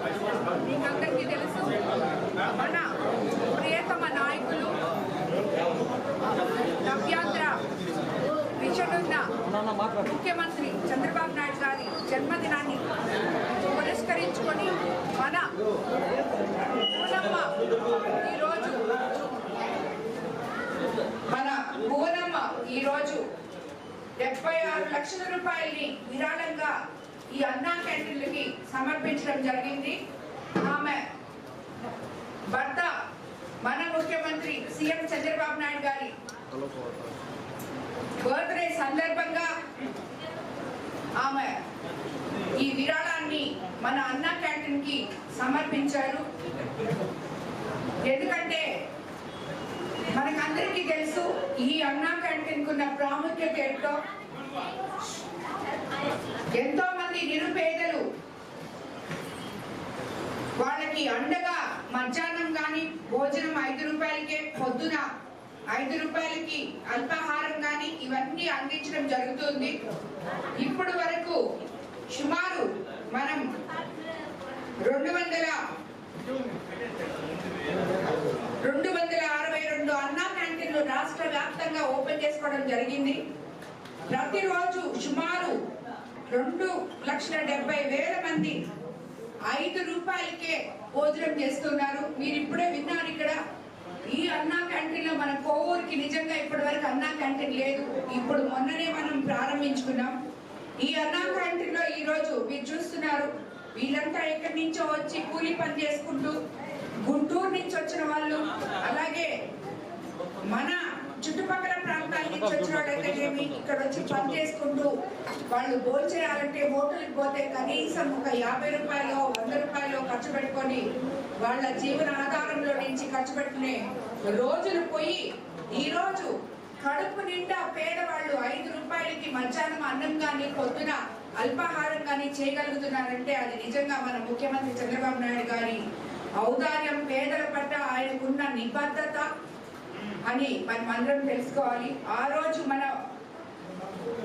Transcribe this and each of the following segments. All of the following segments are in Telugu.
మీకందరికీ తెలుసు మన ప్రియతమ నాయకులు నవ్యాంధ్ర విజన్ ఉన్న ముఖ్యమంత్రి చంద్రబాబు నాయుడు గారి జన్మదినాన్ని పురస్కరించుకొని మన భువనమ్మ ఈరోజు 76 లక్షల రూపాయలని విరాళంగా ఈ అన్నా క్యాంటీన్లకి సమర్పించడం జరిగింది. ఆమె భర్త మన ముఖ్యమంత్రి సీఎం చంద్రబాబు నాయుడు గారి బర్త్డే సందర్భంగా ఆమె ఈ విరాళాన్ని మన అన్నా క్యాంటీన్ కి సమర్పించారు. ఎందుకంటే మనకందరికీ తెలుసు ఈ అన్నా క్యాంటీన్ కున్న ప్రాముఖ్యత ఏంటో. ఎంతో మంది నిరుపేదలు వాళ్ళకి అండగా మధ్యాహ్నం కానీ భోజనం 5 రూపాయలకే, పొద్దున 5 రూపాయలకి అల్పాహారం కానీ ఇవన్నీ అందించడం జరుగుతుంది. ఇప్పుడు వరకు సుమారు మనం 262 అన్నా క్యాంటీన్లు రాష్ట్ర వ్యాప్తంగా ఓపెన్ చేసుకోవడం జరిగింది. ప్రతిరోజు సుమారు 2,70,000 మంది 5 రూపాయలకే భోజనం చేస్తున్నారు. మీరు ఇప్పుడే విన్నారు. ఇక్కడ ఈ అన్నా క్యాంటీన్ లో మన కోవూరుకి నిజంగా ఇప్పటి వరకు అన్నా క్యాంటీన్ లేదు. ఇప్పుడు మొన్ననే మనం ప్రారంభించుకున్నాం. ఈ అన్నా క్యాంటీన్ లో ఈ రోజు మీరు చూస్తున్నారు, వీళ్ళంతా ఎక్కడి నుంచో వచ్చి కూలి పని చేసుకుంటూ, గుంటూరు నుంచి వచ్చిన వాళ్ళు, అలాగే మన చుట్టుపక్కల ప్రాంతాల నుంచి వచ్చిన వాళ్ళైతే ఏమి ఇక్కడ వచ్చి పని చేసుకుంటూ వాళ్ళు భోజనం చేయాలంటే హోటల్కి పోతే కనీసం ఒక 50 రూపాయలు 100 రూపాయలు ఖర్చు పెట్టుకొని వాళ్ళ జీవన ఆధారంలో నుంచి ఖర్చు పెట్టుకునే రోజులు పోయి ఈ రోజు కడుపు నిండా పేదవాళ్ళు 5 రూపాయలకి మధ్యాహ్నం అన్నం కానీ పొద్దున అల్పాహారం కానీ చేయగలుగుతున్నారంటే అది నిజంగా మన ముఖ్యమంత్రి చంద్రబాబు నాయుడు గారి ఔదార్యం, పేదల పట్ల ఆయనకున్న నిబద్ధత అని మనం అందరం తెలుసుకోవాలి. ఆ రోజు మన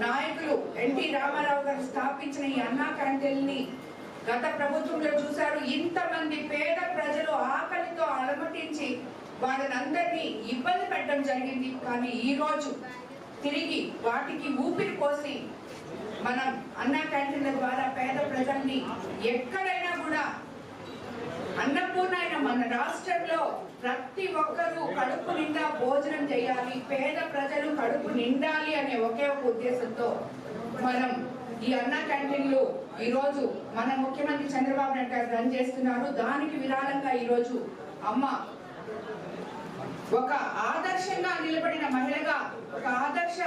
నాయకులు ఎన్టీ రామారావు గారు స్థాపించిన ఈ అన్నా క్యాంటీన్ని గత ప్రభుత్వంలో చూశారు. ఇంతమంది పేద ప్రజలు ఆకలితో అలమటించి వాళ్ళనందరినీ ఇబ్బంది పెట్టడం జరిగింది. కానీ ఈ రోజు తిరిగి వాటికి ఊపిరి పోసి మనం అన్నా క్యాంటీన్ల ద్వారా పేద ప్రజల్ని ఎక్కడైనా కూడా అన్నపూర్ణ అయిన మన రాష్ట్రంలో ప్రతి ఒక్కరూ కడుపు నిండా భోజనం చేయాలి, పేద ప్రజలు కడుపు నిండాలి అనే ఒకే ఒక ఉద్దేశంతో మనం ఈ అన్నా క్యాంటీన్లు ఈ రోజు మన ముఖ్యమంత్రి చంద్రబాబు నాయుడు గారు రన్ చేస్తున్నారు. దానికి విరాళంగా ఈ రోజు అమ్మ ఒక ఆదర్శంగా నిలబడిన మహిళగా, ఒక ఆదర్శ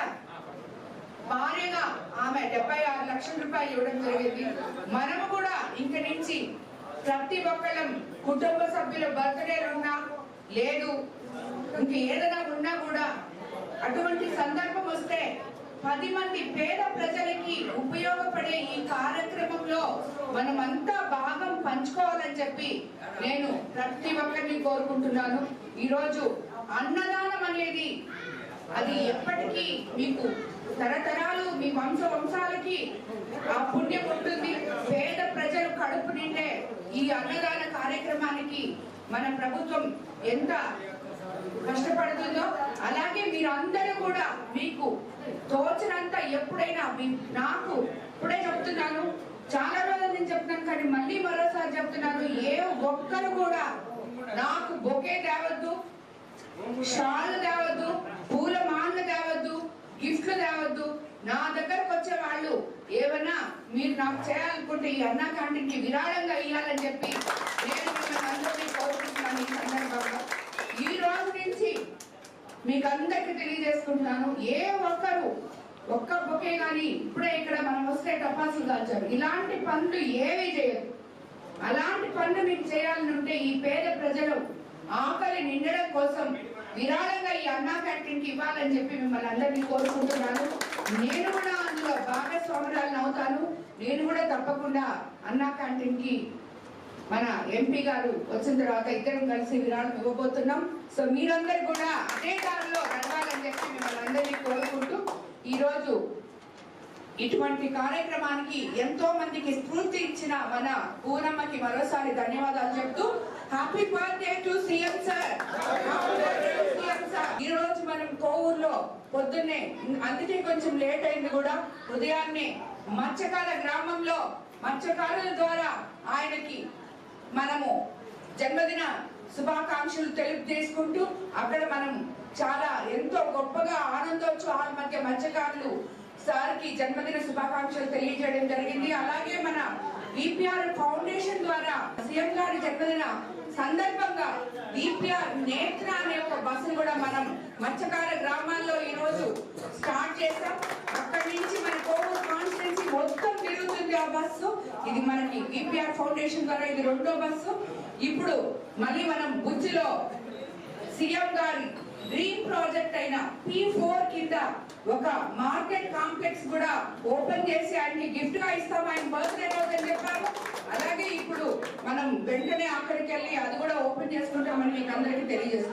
భార్యగా ఆమె 76 లక్షల రూపాయలు ఇవ్వడం జరిగింది. మనము కూడా ఇంక నుంచి ప్రతి ఒక్కళ్ళం కుటుంబ సభ్యుల బర్త్డేలు ఉన్నా లేదు ఇంక ఏదైనా ఉన్నా కూడా అటువంటి సందర్భం వస్తే 10 మంది పేద ప్రజలకి ఉపయోగపడే ఈ కార్యక్రమంలో మనమంతా భాగం పంచుకోవాలని చెప్పి నేను ప్రతి ఒక్కరిని కోరుకుంటున్నాను. ఈరోజు అన్నదానం అనేది అది ఎప్పటికీ మీకు తరతరాలు మీ వంశాలకి ఆ పుణ్యం ఉంటుంది. పేద ప్రజలు కడుపు నిండే ఈ అన్నదాన కార్యక్రమానికి మన ప్రభుత్వం ఎంత కష్టపడుతుందో అలాగే మీరందరూ కూడా మీకు తోచినంత ఎప్పుడైనా నాకు ఇప్పుడే చెప్తున్నాను, చాలా రోజుల నుంచి చెప్తున్నాను కానీ మళ్ళీ మరోసారి చెప్తున్నాను, ఏ ఒక్కరు కూడా నాకు బొకే తేవద్దు, షాల్ తేవద్దు, పూల మాల తేవద్దు, గిఫ్ట్లు తేవద్దు. నా దగ్గరకు వచ్చే వాళ్ళు ఏమన్నా మీరు నాకు చేయాలనుకుంటే ఈ అన్నా క్యాంటీన్ కి విరాళంగా ఇవ్వాలని చెప్పి నేను మిమ్మల్ని అందరినీ కోరుకుంటున్నాను. ఈ సందర్భంగా ఈ రోజు నుంచి మీకు అందరికి తెలియజేసుకుంటున్నాను, ఏ ఒక్కరు ఒక్క బొకే కానీ ఇప్పుడే ఇక్కడ మనం వస్తే టపాసులు కాల్చారు, ఇలాంటి పనులు ఏవి చేయదు. అలాంటి పనులు మీకు చేయాలని ఉంటే ఈ పేద ప్రజలు ఆకలి నిండడం కోసం విరాళంగా ఈ అన్నా క్యాంటీన్ కి ఇవ్వాలని చెప్పి మిమ్మల్ని అందరినీ కోరుకుంటున్నాను. నేను కూడా అందులో భాగస్వామురాలను అవుతాను. నేను కూడా తప్పకుండా అన్నా క్యాంటీన్ కి మన ఎంపీ గారు వచ్చిన తర్వాత ఇద్దరం కలిసి విరాళం ఇవ్వబోతున్నాం. సో మీరందరూ కూడా అదే దారిలో నడవాలని చెప్పి మిమ్మల్ని అందరినీ కోరుకుంటూ ఈరోజు ఇటువంటి కార్యక్రమానికి ఎంతో మందికి స్ఫూర్తి ఇచ్చిన మన పూనమ్మకి మరోసారి ధన్యవాదాలు చెప్తూ happy birthday to CM sir. ఈ రోజు మనం కోవూరులో పొద్దున్నే, అందుకే కొంచెం లేట్ అయింది కూడా, ఉదయాన్నే మత్స్యకార గ్రామంలో మత్స్యకారుల ద్వారా ఆయనకి మనము జన్మదిన శుభాకాంక్షలు తెలియజేసుకుంటూ అక్కడ మనం చాలా ఎంతో గొప్పగా ఆనందోత్సవాల మధ్య మత్స్యకారులు సార్కి జన్మదిన శుభాకాంక్షలు తెలియజేయడం జరిగింది. అలాగే మన ఈపీఆర్ ఫౌండేషన్ ద్వారా సీఎం గారి జన్మదిన సందర్భంగా ఈపీఆర్ నేత్ర అనే ఒక బస్సును కూడా మనం మత్స్యకార గ్రామాల్లో ఈ రోజు స్టార్ట్ చేసాం. అక్కడి నుంచి మన కోవూరు కాన్స్టిట్యున్సీ మొత్తం తిరుగుతుంది ఆ బస్సు. ఇది మనకి ఈపీఆర్ ఫౌండేషన్ ద్వారా ఇది 2వ బస్సు. ఇప్పుడు మళ్ళీ మనం బుజ్జిలో సీఎం గారి డ్రీమ్ ప్రాజెక్ట్ అయిన P4 కింద ఒక మార్కెట్ కాంప్లెక్స్ కూడా ఓపెన్ చేసి ఆయనకి గిఫ్ట్ గా ఇస్తాం, ఆయన బర్త్డే రోజు అని చెప్పారు. అలాగే ఇప్పుడు మనం వెంటనే అక్కడికి వెళ్ళి అది కూడా ఓపెన్ చేసుకుంటామని మీకు అందరికీ తెలియజేస్తాం.